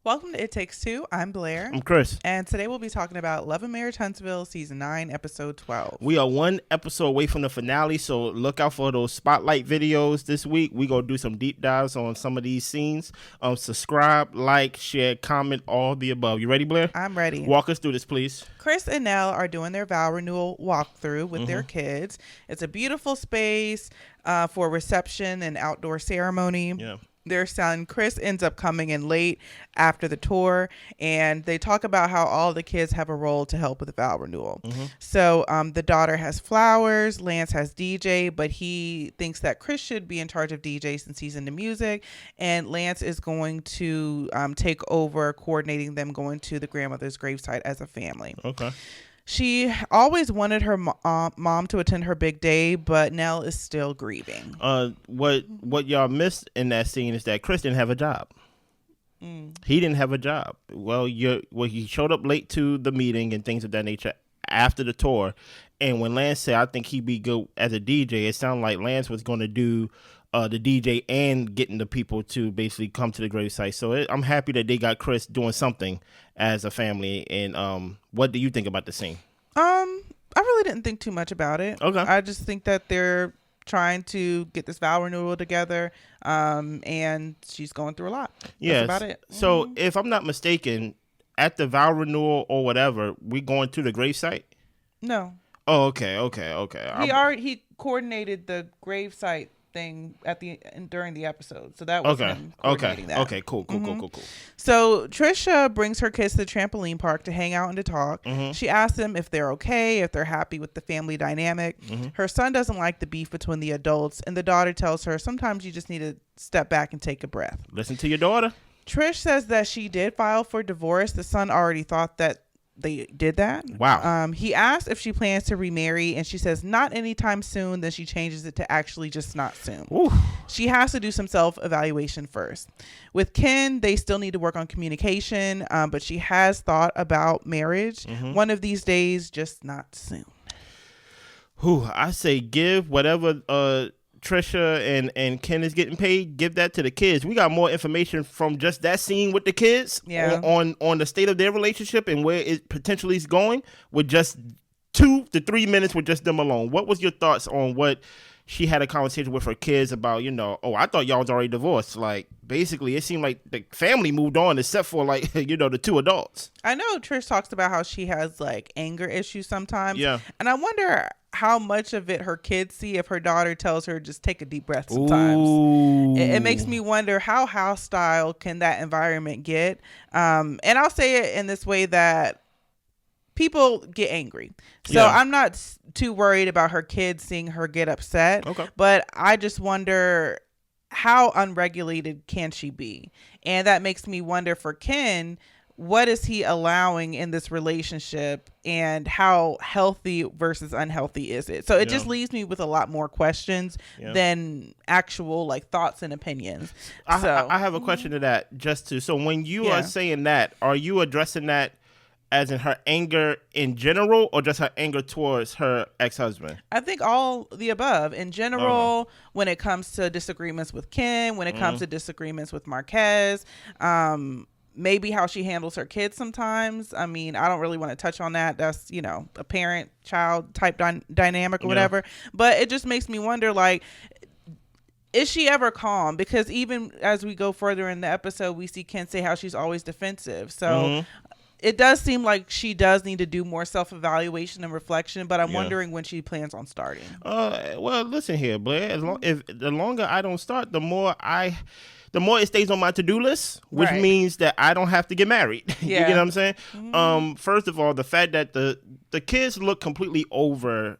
Welcome to It Takes Two. I'm Blair. I'm Chris. And today we'll be talking about Love and Marriage Huntsville Season 9, Episode 12. We are one episode away from the finale, so look out for those spotlight videos this week. We going to do some deep dives on some of these scenes. Subscribe, like, share, comment, all the above. You ready, Blair? I'm ready. Walk us through this, please. Chris and Nell are doing their vow renewal walkthrough with their kids. It's a beautiful space for reception and outdoor ceremony. Yeah. Their son Chris ends up coming in late after the tour, and they talk about how all the kids have a role to help with the vow renewal. So the daughter has flowers, Lance has DJ, but he thinks that Chris should be in charge of DJ since he's into music, and Lance is going to take over coordinating them going to the grandmother's gravesite as a family. Okay. She always wanted her mom to attend her big day, but Nell is still grieving. What y'all missed in that scene is that Chris didn't have a job. He didn't have a job. Well, he showed up late to the meeting and things of that nature after the tour. And when Lance said, I think he'd be good as a DJ, it sounded like Lance was going to do the DJ and getting the people to basically come to the gravesite. So I'm happy that they got Chris doing something as a family. And what do you think about the scene? I really didn't think too much about it. Okay. I just think that they're trying to get this vow renewal together, and she's going through a lot. Yes. That's about it. So if I'm not mistaken, at the vow renewal or whatever, we going to the gravesite? No. Oh, okay. He coordinated the gravesite thing during the episode, so that was him coordinating that. Okay, cool. So Trisha brings her kids to the trampoline park to hang out and to talk. She asks them if they're okay, if they're happy with the family dynamic. Her son doesn't like the beef between the adults, and the daughter tells her sometimes you just need to step back and take a breath. Listen to your daughter. Trish says that she did file for divorce. The son already thought that they did that. Wow. He asked if she plans to remarry, and she says not anytime soon. Then she changes it to actually just not soon. Ooh. She has to do some self-evaluation first. With Ken, they still need to work on communication, but she has thought about marriage. One of these days, just not soon. I say give whatever Trisha and Ken is getting paid, give that to the kids. We got more information from just that scene with the kids on the state of their relationship and where it potentially is going with just 2 to 3 minutes with just them alone. What was your thoughts on what she had a conversation with her kids about, I thought y'all was already divorced. Like, basically, it seemed like the family moved on except for, like, the 2 adults. I know Trish talks about how she has, like, anger issues sometimes. Yeah. And I wonder how much of it her kids see if her daughter tells her just take a deep breath sometimes. It makes me wonder how hostile can that environment get. And I'll say it in this way that people get angry. So I'm not too worried about her kids seeing her get upset. Okay. But I just wonder how unregulated can she be? And that makes me wonder for Ken, what is he allowing in this relationship and how healthy versus unhealthy is it? So it just leaves me with a lot more questions than actual like thoughts and opinions. I have a question to that so when you are saying that, are you addressing that as in her anger in general or just her anger towards her ex-husband? I think all the above. In general, when it comes to disagreements with Ken, when it comes to disagreements with Marquez, maybe how she handles her kids sometimes. I mean, I don't really want to touch on that. That's, a parent-child type dynamic or whatever. But it just makes me wonder, like, is she ever calm? Because even as we go further in the episode, we see Ken say how she's always defensive. So it does seem like she does need to do more self-evaluation and reflection, but I'm wondering when she plans on starting. Well, listen here, Blair. If the longer I don't start, the more it stays on my to-do list, which means that I don't have to get married. You get what I'm saying? First of all, the fact that the kids look completely over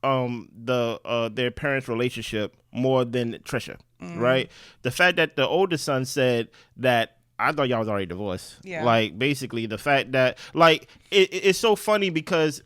their parents' relationship more than Trisha, right? The fact that the oldest son said that I thought y'all was already divorced. Yeah. Like, basically, the fact that, like, it's so funny because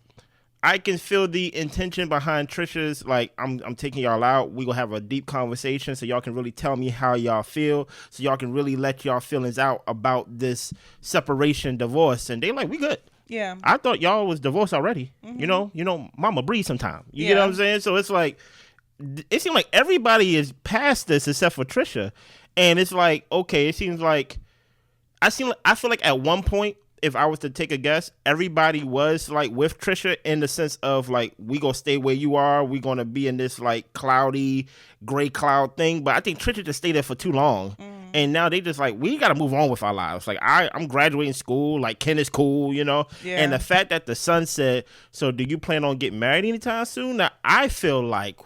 I can feel the intention behind Trisha's, like, I'm taking y'all out. We gonna have a deep conversation so y'all can really tell me how y'all feel, so y'all can really let y'all feelings out about this separation, divorce. And they like, we good. Yeah. I thought y'all was divorced already. You know, mama breathe sometime. You get what I'm saying? So it's like, it seems like everybody is past this except for Trisha. And it's like, okay, it seems like I feel like at one point, if I was to take a guess, everybody was like with Trisha in the sense of like, we gonna stay where you are. We gonna be in this like cloudy gray cloud thing. But I think Trisha just stayed there for too long. And now they just like, we got to move on with our lives. Like I'm graduating school. Like Ken is cool, you know? Yeah. And the fact that the son said, so do you plan on getting married anytime soon? Now I feel like,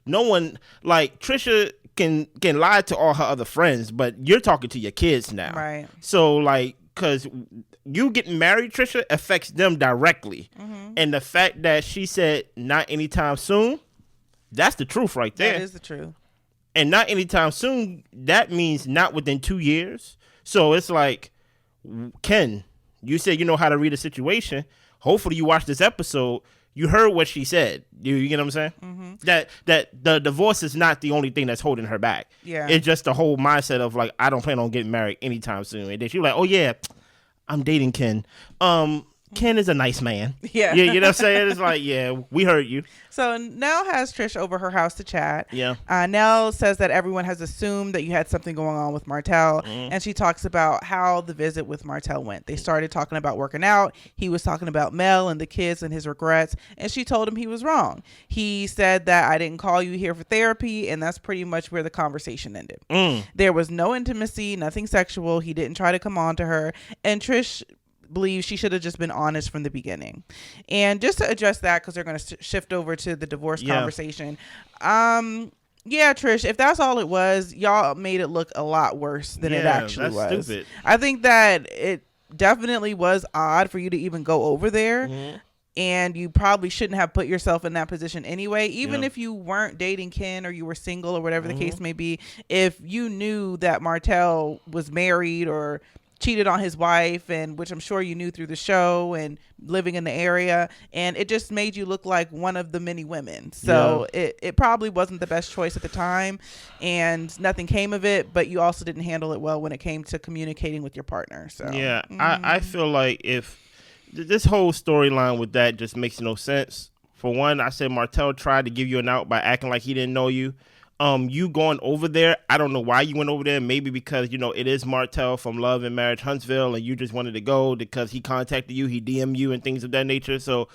no one, like Trisha can lie to all her other friends, but you're talking to your kids now. Right. So like, because you getting married, Trisha, affects them directly. And the fact that she said not anytime soon, that's the truth right there. That is the truth. And not anytime soon, that means not within 2 years. So it's like, Ken, you said you know how to read a situation. Hopefully you watch this episode. You heard what she said. You get what I'm saying? That the divorce is not the only thing that's holding her back. Yeah. It's just the whole mindset of like, I don't plan on getting married anytime soon. And then she was like, oh yeah, I'm dating Ken. Ken is a nice man. Yeah. You know what I'm saying? It's like, yeah, we heard you. So Nell has Trish over her house to chat. Yeah. Nell says that everyone has assumed that you had something going on with Martell. And she talks about how the visit with Martell went. They started talking about working out. He was talking about Mel and the kids and his regrets. And she told him he was wrong. He said that I didn't call you here for therapy. And that's pretty much where the conversation ended. There was no intimacy, nothing sexual. He didn't try to come on to her. And Trish believes she should have just been honest from the beginning. And just to address that, because they're going to shift over to the divorce conversation. Yeah, Trish, if that's all it was, y'all made it look a lot worse than it actually was. Stupid. I think that it definitely was odd for you to even go over there. And you probably shouldn't have put yourself in that position anyway, even if you weren't dating Ken or you were single or whatever the case may be. If you knew that Martell was married or cheated on his wife, and which I'm sure you knew through the show and living in the area, and it just made you look like one of the many women. So it probably wasn't the best choice at the time, and nothing came of it, but you also didn't handle it well when it came to communicating with your partner. So yeah, I feel like if this whole storyline with that just makes no sense. For one, I said Martell tried to give you an out by acting like he didn't know you. You going over there, I don't know why you went over there. Maybe because, you know, it is Martell from Love and Marriage Huntsville, and you just wanted to go because he contacted you, he DM'd you and things of that nature. So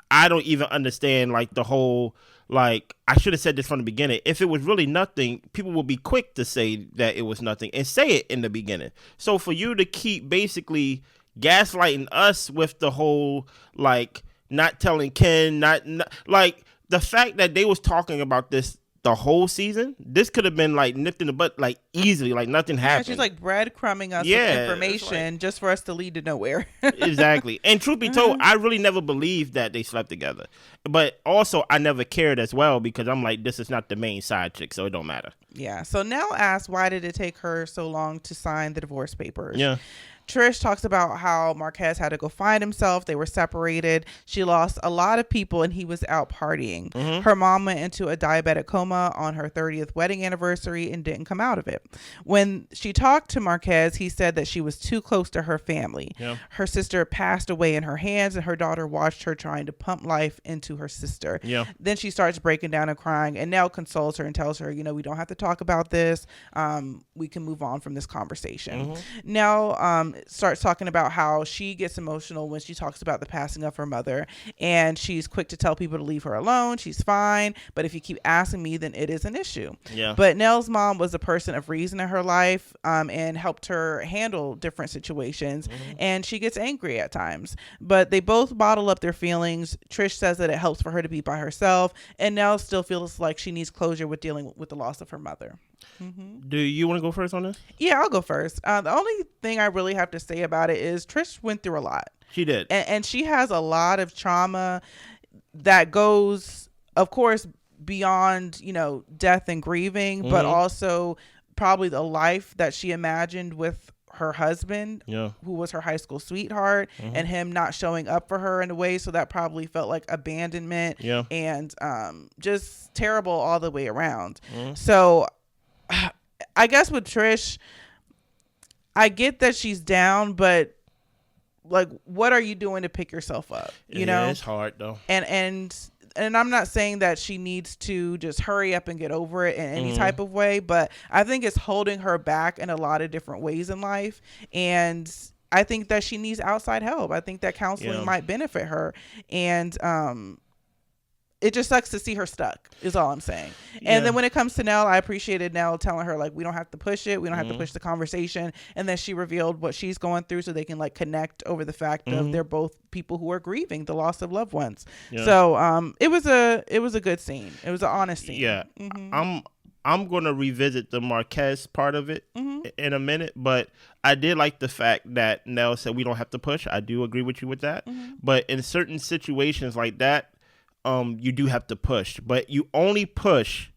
I don't even understand, like, the whole, like, I should have said this from the beginning. If it was really nothing, people would be quick to say that it was nothing and say it in the beginning. So for you to keep basically gaslighting us with the whole, like, not telling Ken, not like, the fact that they was talking about this the whole season, this could have been like nipped in the butt, like easily, like nothing happened. She's like breadcrumbing us with information just for us to lead to nowhere. Exactly. And truth be told, I really never believed that they slept together. But also, I never cared as well because I'm like, this is not the main side chick, so it don't matter. Yeah. So Nell asked, why did it take her so long to sign the divorce papers? Yeah. Trish talks about how Marquez had to go find himself. They were separated. She lost a lot of people and he was out partying. Her mom went into a diabetic coma on her 30th wedding anniversary and didn't come out of it. When she talked to Marquez, he said that she was too close to her family. Yeah. Her sister passed away in her hands and her daughter watched her trying to pump life into her sister. Yeah. Then she starts breaking down and crying, and Nell consoles her and tells her, you know, we don't have to talk about this. We can move on from this conversation. Nell starts talking about how she gets emotional when she talks about the passing of her mother, and she's quick to tell people to leave her alone. She's fine, but if you keep asking me, then it is an issue. Yeah. But Nell's mom was a person of reason in her life, and helped her handle different situations, and she gets angry at times, but they both bottle up their feelings. Trish says that it helps for her to be by herself, and Nell still feels like she needs closure with dealing with the loss of her mother. Do you want to go first on this? Yeah, I'll go first. The only thing I really have to say about it is Trish went through a lot. She did. And she has a lot of trauma that goes, of course, beyond, you know, death and grieving, but also probably the life that she imagined with her husband, who was her high school sweetheart, and him not showing up for her in a way. So that probably felt like abandonment and just terrible all the way around. So I guess with Trish, I get that she's down, but like, what are you doing to pick yourself up? You know, it's hard though. And and I'm not saying that she needs to just hurry up and get over it in any type of way, but I think it's holding her back in a lot of different ways in life. And I think that she needs outside help. I think that counseling might benefit her. And, it just sucks to see her stuck is all I'm saying. And then when it comes to Nell, I appreciated Nell telling her, like, we don't have to push it. We don't have to push the conversation. And then she revealed what she's going through so they can like connect over the fact of they're both people who are grieving the loss of loved ones. So it was a good scene. It was an honest scene. Yeah. I'm going to revisit the Marquez part of it in a minute, but I did like the fact that Nell said we don't have to push. I do agree with you with that. But in certain situations like that, you do have to push, but you only push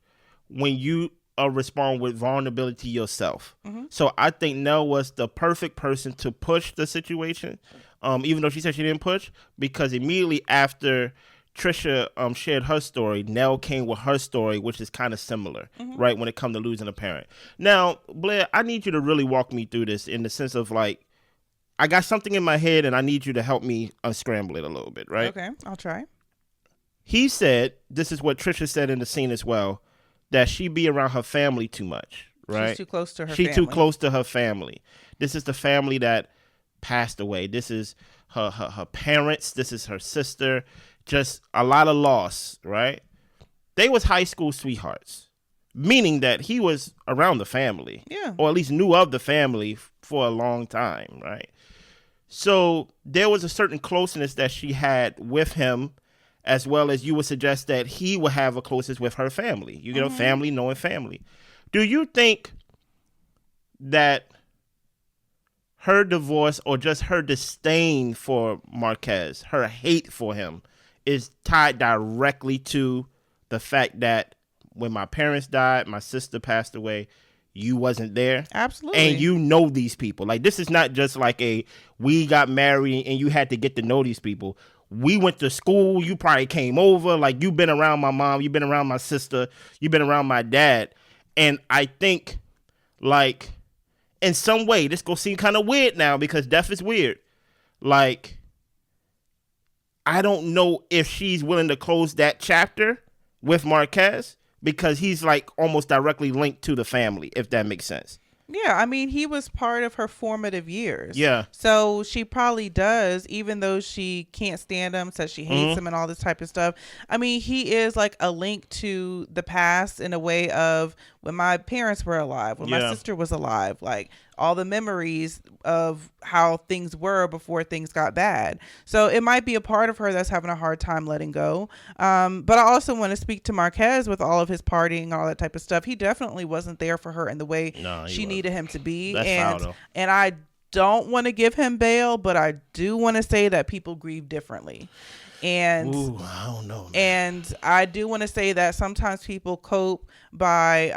when you respond with vulnerability yourself. So I think Nell was the perfect person to push the situation, even though she said she didn't push, because immediately after Trisha shared her story, Nell came with her story, which is kind of similar, right, when it comes to losing a parent. Now, Blair, I need you to really walk me through this in the sense of, like, I got something in my head, and I need you to help me unscramble it a little bit, right? Okay, I'll try. He said, this is what Trisha said in the scene as well, that she be around her family too much, right? She's too close to her family. She's too close to her family. This is the family that passed away. This is her parents. This is her sister. Just a lot of loss, right? They was high school sweethearts, meaning that he was around the family. Yeah. Or at least knew of the family for a long time, right? So there was a certain closeness that she had with him, as well as you would suggest that he would have a closeness with her family. You know, family knowing family. Do you think that her divorce or just her disdain for Marquez, her hate for him, is tied directly to the fact that when my parents died, my sister passed away, you wasn't there? Absolutely. And you know these people. Like, this is not just like we got married and you had to get to know these people. We went to school. You probably came over. Like, you've been around my mom. You've been around my sister. You've been around my dad. And I think, like, in some way, this gonna seem kind of weird now because death is weird. Like, I don't know if she's willing to close that chapter with Marquez because he's, like, almost directly linked to the family, if that makes sense. Yeah, I mean, he was part of her formative years. Yeah. So she probably does, even though she can't stand him, says she hates him and all this type of stuff. I mean, he is like a link to the past in a way of when my parents were alive, when my sister was alive, like all the memories of how things were before things got bad. So it might be a part of her that's having a hard time letting go. But I also want to speak to Marquez with all of his partying and all that type of stuff. He definitely wasn't there for her in the way she needed him to be. That's foul, and I don't want to give him bail, but I do want to say that people grieve differently. And I don't know, man. And I do want to say that sometimes people cope by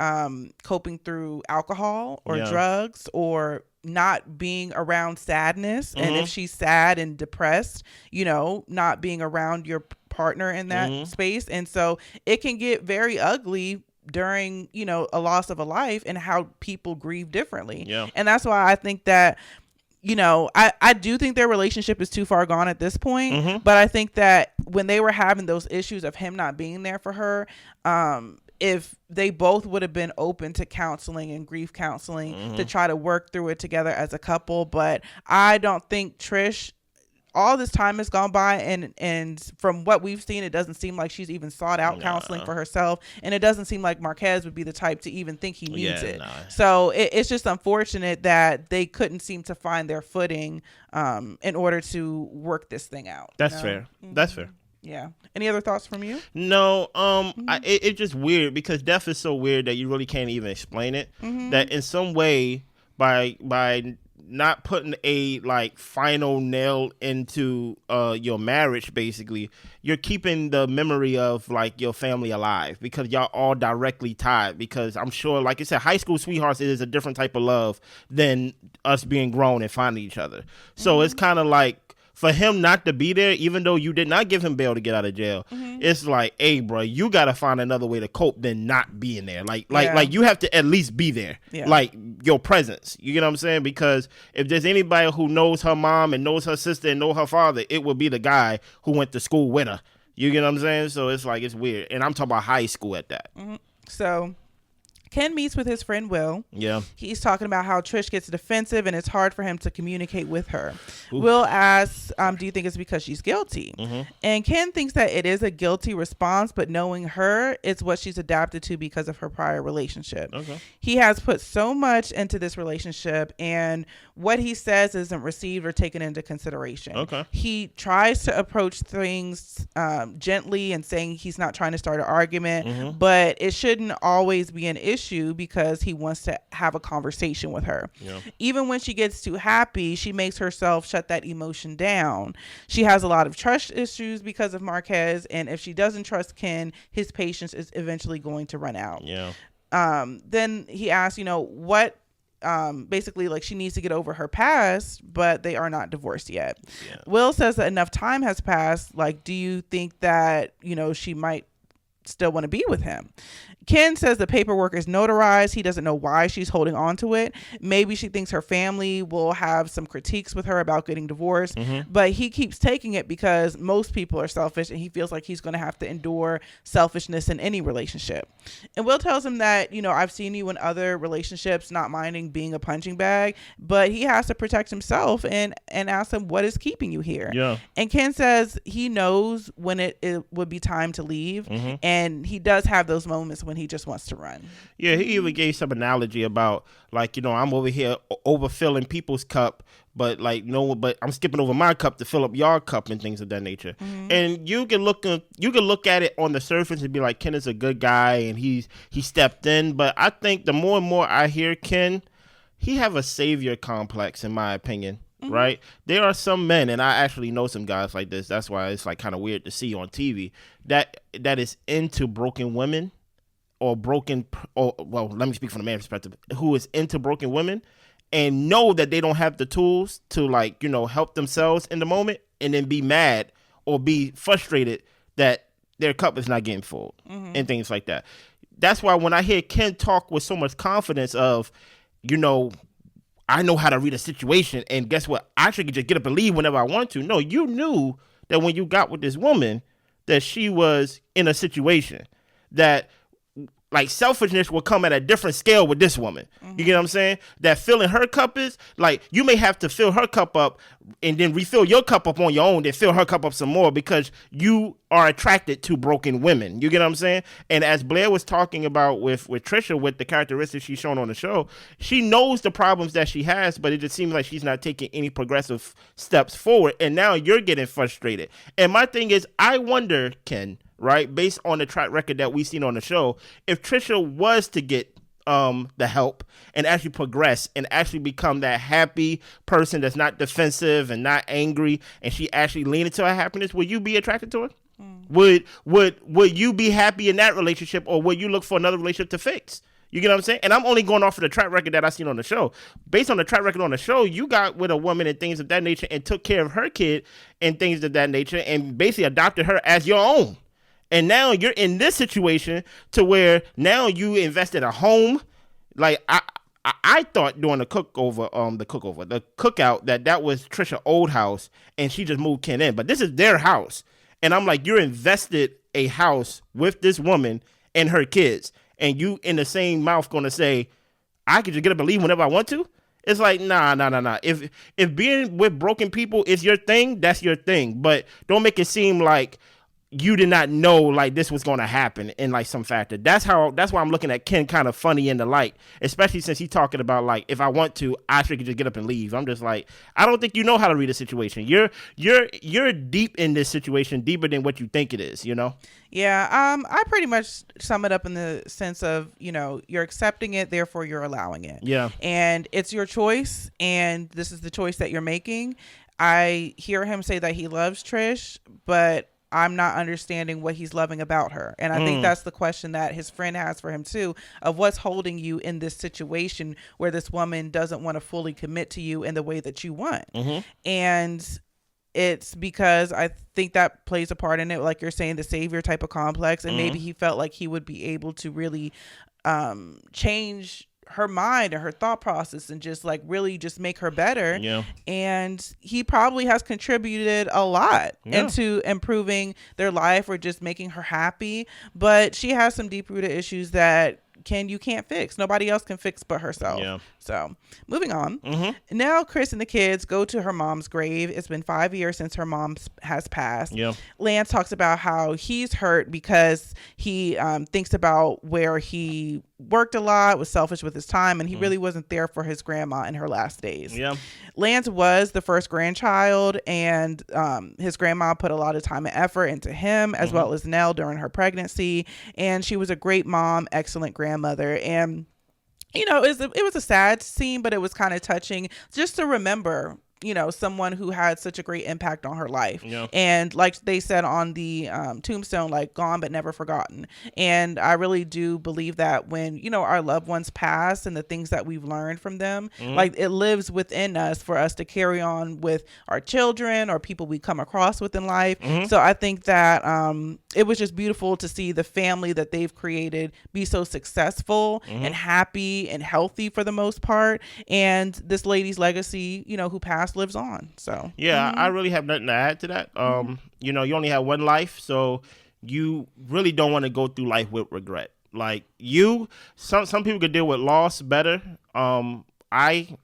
coping through alcohol or drugs or not being around sadness. And if she's sad and depressed, you know, not being around your partner in that space. And so it can get very ugly during, you know, a loss of a life and how people grieve differently. Yeah. And that's why I think that, you know, I do think their relationship is too far gone at this point, but I think that when they were having those issues of him not being there for her, if they both would have been open to counseling and grief counseling to try to work through it together as a couple. But I don't think Trish, all this time has gone by, and from what we've seen, it doesn't seem like she's even sought out counseling for herself, and it doesn't seem like Marquez would be the type to even think he needs it. So it's just unfortunate that they couldn't seem to find their footing in order to work this thing out. That's fair. That's fair. Yeah. Any other thoughts from you? No. It's just weird because death is so weird that you really can't even explain it. That in some way, by not putting a like final nail into your marriage, basically, you're keeping the memory of like your family alive because y'all all directly tied. Because I'm sure, like I said, high school sweethearts is a different type of love than us being grown and finding each other. So it's kind of like, for him not to be there, even though you did not give him bail to get out of jail, it's like, hey, bro, you got to find another way to cope than not being there. Like you have to at least be there. Yeah. Like your presence. You get what I'm saying? Because if there's anybody who knows her mom and knows her sister and know her father, it would be the guy who went to school with her. You get what I'm saying? So it's like, it's weird. And I'm talking about high school at that. Mm-hmm. So Ken meets with his friend Will. Yeah. He's talking about how Trish gets defensive and it's hard for him to communicate with her. Oof. Will asks, do you think it's because she's guilty? Mm-hmm. And Ken thinks that it is a guilty response, but knowing her, it's what she's adapted to because of her prior relationship. Okay. He has put so much into this relationship, and what he says isn't received or taken into consideration. Okay. He tries to approach things gently and saying he's not trying to start an argument, but it shouldn't always be an issue because he wants to have a conversation with her. Yeah. Even when she gets too happy, she makes herself shut that emotion down. She has a lot of trust issues because of Marquez, and if she doesn't trust Ken, his patience is eventually going to run out. Yeah. Then he asks, what basically like she needs to get over her past, but they are not divorced yet. Yeah. Will says that enough time has passed. Like, do you think that, she might still want to be with him? Ken says the paperwork is notarized. He doesn't know why she's holding on to it. Maybe she thinks her family will have some critiques with her about getting divorced, but he keeps taking it because most people are selfish and he feels like he's going to have to endure selfishness in any relationship. And Will tells him that, I've seen you in other relationships not minding being a punching bag, but he has to protect himself and ask him, what is keeping you here? Yeah. And Ken says he knows when it would be time to leave, and he does have those moments when he just wants to run. Yeah, he even gave some analogy about like, I'm over here overfilling people's cup, but like but I'm skipping over my cup to fill up your cup and things of that nature. And you can look at it on the surface and be like, Ken is a good guy and he stepped in, but I think the more and more I hear Ken, he have a savior complex in my opinion. Right? There are some men, and I actually know some guys like this. That's why it's like kind of weird to see on TV that is into broken women or let me speak from the man's perspective, who is into broken women and know that they don't have the tools to like, help themselves in the moment and then be mad or be frustrated that their cup is not getting full and things like that. That's why when I hear Ken talk with so much confidence of, I know how to read a situation, and guess what? I should just get up and leave whenever I want to. No, you knew that when you got with this woman that she was in a situation that like selfishness will come at a different scale with this woman. You get what I'm saying? That filling her cup is like, you may have to fill her cup up and then refill your cup up on your own, then fill her cup up some more because you are attracted to broken women. You get what I'm saying? And as Blair was talking about with Trisha, with the characteristics she's shown on the show, she knows the problems that she has, but it just seems like she's not taking any progressive steps forward. And now you're getting frustrated. And my thing is, I wonder, Ken, right, based on the track record that we've seen on the show, if Trisha was to get the help and actually progress and actually become that happy person that's not defensive and not angry, and she actually lean into her happiness, would you be attracted to her? Would you be happy in that relationship, or would you look for another relationship to fix? You get what I'm saying? And I'm only going off of the track record that I seen on the show. Based on the track record on the show, you got with a woman and things of that nature and took care of her kid and things of that nature and basically adopted her as your own. And now you're in this situation to where now you invested a home. Like I thought during the cookout that was Trisha old house and she just moved Ken in, but this is their house. And I'm like, you're invested a house with this woman and her kids, and you in the same mouth gonna say, I could just get up and leave whenever I want to? It's like, nah. If being with broken people is your thing, that's your thing. But don't make it seem like you did not know like this was going to happen in like some factor. That's why I'm looking at Ken kind of funny in the light, especially since he's talking about like, if I want to, I should just get up and leave. I'm just like, I don't think you know how to read a situation. You're deep in this situation, deeper than what you think it is, Yeah, I pretty much sum it up in the sense of, you're accepting it, therefore you're allowing it. Yeah. And it's your choice, and this is the choice that you're making. I hear him say that he loves Trish, but I'm not understanding what he's loving about her. And I think that's the question that his friend has for him too, of what's holding you in this situation where this woman doesn't want to fully commit to you in the way that you want. And it's because I think that plays a part in it, like you're saying, the savior type of complex. And maybe he felt like he would be able to really change her mind and her thought process and just like really just make her better. Yeah. And he probably has contributed a lot into improving their life or just making her happy. But she has some deep rooted issues that you can't fix. Nobody else can fix but herself. Yeah. So moving on. Now Chris and the kids go to her mom's grave. It's been 5 years since her mom has passed. Yeah. Lance talks about how he's hurt because he thinks about where he worked a lot, was selfish with his time, and he really wasn't there for his grandma in her last days. Yeah. Lance was the first grandchild, and his grandma put a lot of time and effort into him as well as Nell during her pregnancy, and she was a great mom, excellent grandmother. And you know, it was a sad scene, but it was kind of touching just to remember, you know, someone who had such a great impact on her life. Yeah. And like they said on the tombstone, like gone but never forgotten. And I really do believe that when, you know, our loved ones pass and the things that we've learned from them, like it lives within us for us to carry on with our children or people we come across within life. So I think that it was just beautiful to see the family that they've created be so successful and happy and healthy for the most part. And this lady's legacy, you know, who passed lives on. So yeah, I really have nothing to add to that. You know, you only have one life, so you really don't want to go through life with regret. Like some people could deal with loss better. I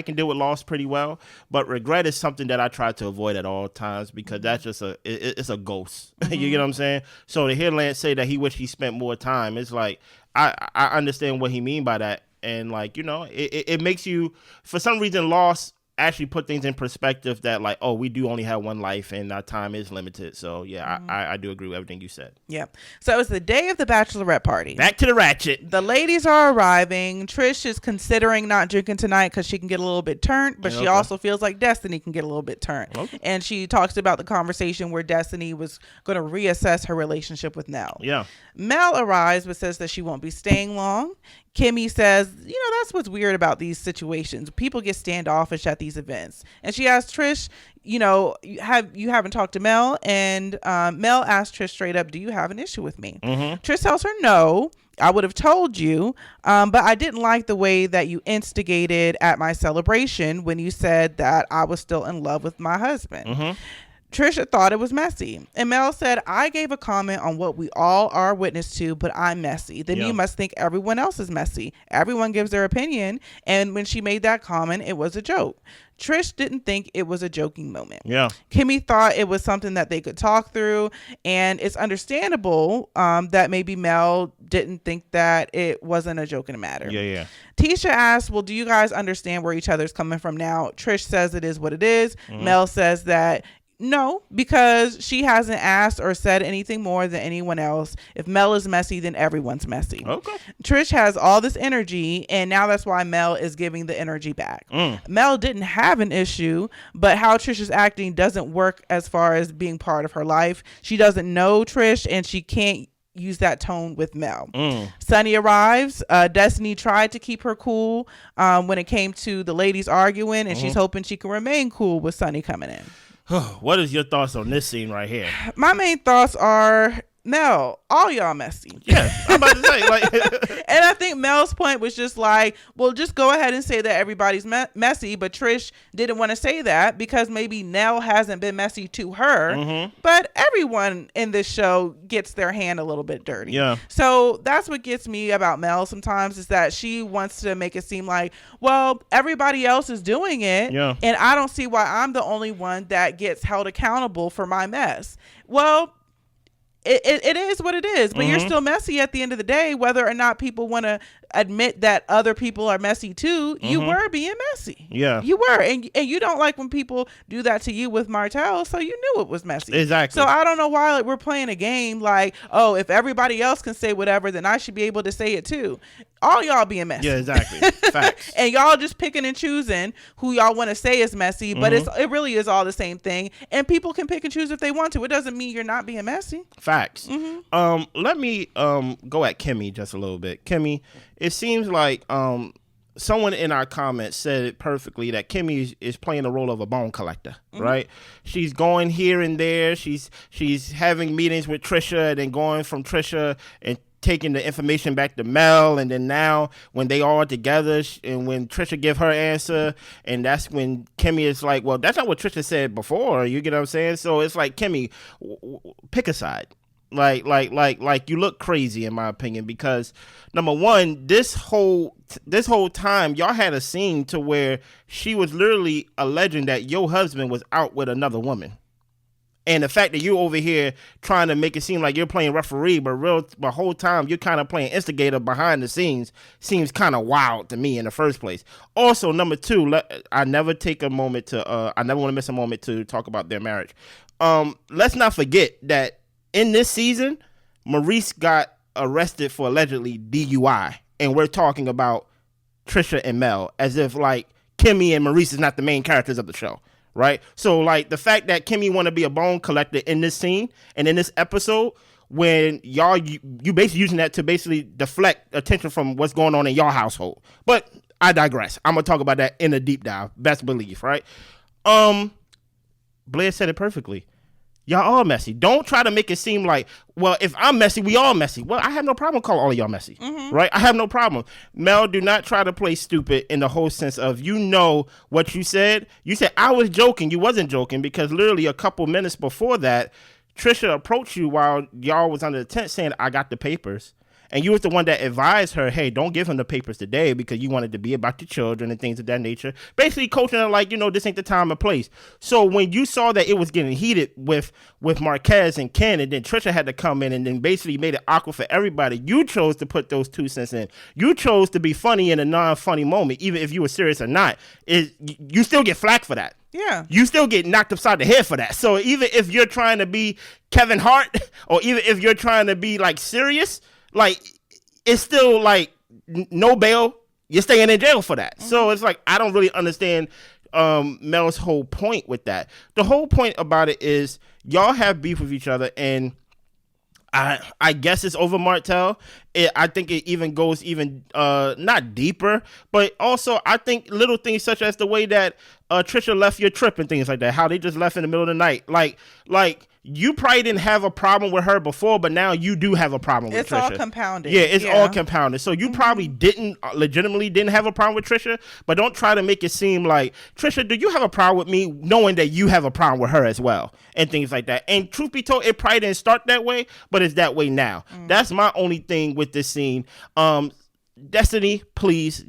can deal with loss pretty well, but regret is something that I try to avoid at all times because that's just it's a ghost. You get what I'm saying? So to hear Lance say that he wished he spent more time, it's like I understand what he mean by that, and like, you know, it makes you, for some reason, loss actually put things in perspective that like, oh, we do only have one life and our time is limited. So yeah, I do agree with everything you said. Yeah. So it's the day of the bachelorette party. Back to the ratchet. The ladies are arriving. Trish is considering not drinking tonight because she can get a little bit turned, but she also feels like Destiny can get a little bit turned. And she talks about the conversation where Destiny was going to reassess her relationship with Nell. Yeah. Mel arrives but says that she won't be staying long. Kimmy says, you know, that's what's weird about these situations. People get standoffish at these events. And she asks Trish, you know, you haven't talked to Mel? And Mel asks Trish straight up, do you have an issue with me? Trish tells her no. I would have told you, but I didn't like the way that you instigated at my celebration when you said that I was still in love with my husband. Trisha thought it was messy. And Mel said, I gave a comment on what we all are witness to, but I'm messy. Then you must think everyone else is messy. Everyone gives their opinion. And when she made that comment, it was a joke. Trish didn't think it was a joking moment. Yeah. Kimmy thought it was something that they could talk through. And it's understandable that maybe Mel didn't think that it wasn't a joking matter. Yeah. Tisha asked, well, do you guys understand where each other's coming from now? Trish says it is what it is. Mel says that no, because she hasn't asked or said anything more than anyone else. If Mel is messy, then everyone's messy. Okay. Trish has all this energy, and now that's why Mel is giving the energy back. Mel didn't have an issue, but how Trish is acting doesn't work as far as being part of her life. She doesn't know Trish, and she can't use that tone with Mel. Sunni arrives. Destiny tried to keep her cool when it came to the ladies arguing, and she's hoping she can remain cool with Sunni coming in. What is your thoughts on this scene right here? My main thoughts are, Mel, all y'all messy. Yeah, I'm about to say, like, and I think Mel's point was just like, well, just go ahead and say that everybody's messy. But Trish didn't want to say that because maybe Nell hasn't been messy to her. But everyone in this show gets their hand a little bit dirty. Yeah. So that's what gets me about Mel sometimes, is that she wants to make it seem like, well, everybody else is doing it. Yeah. And I don't see why I'm the only one that gets held accountable for my mess. Well, it is what it is, but you're still messy at the end of the day, whether or not people want to admit that other people are messy too. You were being messy. Yeah, you were, and you don't like when people do that to you with Martell, so you knew it was messy. Exactly. So I don't know why we're playing a game like, oh, if everybody else can say whatever, then I should be able to say it too. All y'all being messy. Yeah, exactly. Facts. And y'all just picking and choosing who y'all want to say is messy, but it really is all the same thing. And people can pick and choose if they want to. It doesn't mean you're not being messy. Facts. Let me go at Kimmy just a little bit. Kimmy, it seems like someone in our comments said it perfectly, that Kimmy is playing the role of a bone collector, right? She's going here and there. She's having meetings with Trisha and then going from Trisha and taking the information back to Mel, and then now when they all together, and when Trisha give her answer, and that's when Kimmy is like, well, that's not what Trisha said before. You get what I'm saying? So it's like, Kimmy, pick a side. Like you look crazy in my opinion, because number one, this whole time y'all had a scene to where she was literally alleging that your husband was out with another woman. And the fact that you're over here trying to make it seem like you're playing referee, but the whole time you're kind of playing instigator behind the scenes seems kind of wild to me in the first place. Also, number two, I never want to miss a moment to talk about their marriage. Let's not forget that in this season, Maurice got arrested for allegedly DUI, and we're talking about Tricia and Mel as if like Kimmy and Maurice is not the main characters of the show. Right? So, like, the fact that Kimmy want to be a bone collector in this scene and in this episode, when you basically using that to basically deflect attention from what's going on in your household. But I digress. I'm going to talk about that in a deep dive. Best believe, right? Blair said it perfectly. Y'all all messy. Don't try to make it seem like, well, if I'm messy, we all messy. Well, I have no problem calling all of y'all messy, right? I have no problem. Mel, do not try to play stupid in the whole sense of, you know what you said. You said, I was joking. You wasn't joking, because literally a couple minutes before that, Trisha approached you while y'all was under the tent saying, I got the papers. And you was the one that advised her, hey, don't give him the papers today because you wanted to be about your children and things of that nature. Basically coaching her like, this ain't the time and place. So when you saw that it was getting heated with Marquez and Ken, and then Trisha had to come in and then basically made it awkward for everybody, you chose to put those 2 cents in. You chose to be funny in a non-funny moment, even if you were serious or not. You still get flack for that. Yeah. You still get knocked upside the head for that. So even if you're trying to be Kevin Hart, or even if you're trying to be like serious, like, it's still like no bail. You're staying in jail for that. So it's like, I don't really understand Mel's whole point with that. The whole point about it is y'all have beef with each other, and I guess it's over martell. I think it even goes not deeper, but also I think little things such as the way that Trisha left your trip and things like that, how they just left in the middle of the night. Like you probably didn't have a problem with her before, but now you do have a problem with Trisha. It's all compounded. Yeah, it's all compounded. So you probably legitimately didn't have a problem with Trisha, but don't try to make it seem like, Trisha, do you have a problem with me, knowing that you have a problem with her as well, and things like that. And truth be told, it probably didn't start that way, but it's that way now. That's my only thing with this scene. Destiny, please,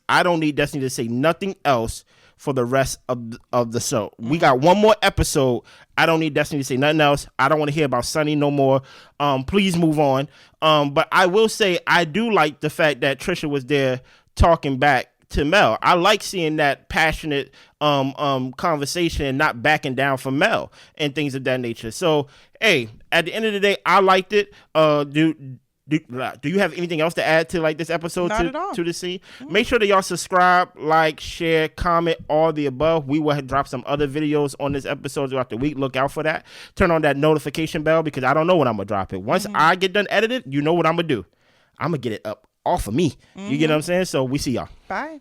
I don't need Destiny to say nothing else for the rest of the show. We got one more episode. I don't need Destiny to say nothing else. I don't want to hear about Sunni no more. Please move on. But I will say, I do like the fact that Trisha was there talking back to Mel. I like seeing that passionate conversation and not backing down from Mel and things of that nature. So, hey, at the end of the day, I liked it. Do you have anything else to add to like this episode? Not at all. To the scene? Make sure that y'all subscribe, like, share, comment, all the above. We will drop some other videos on this episode throughout the week. Look out for that. Turn on that notification bell, because I don't know when I'm gonna drop it. Once I get done edited, you know what I'm gonna do. I'm gonna get it up off of me. You get what I'm saying? So we see y'all. Bye.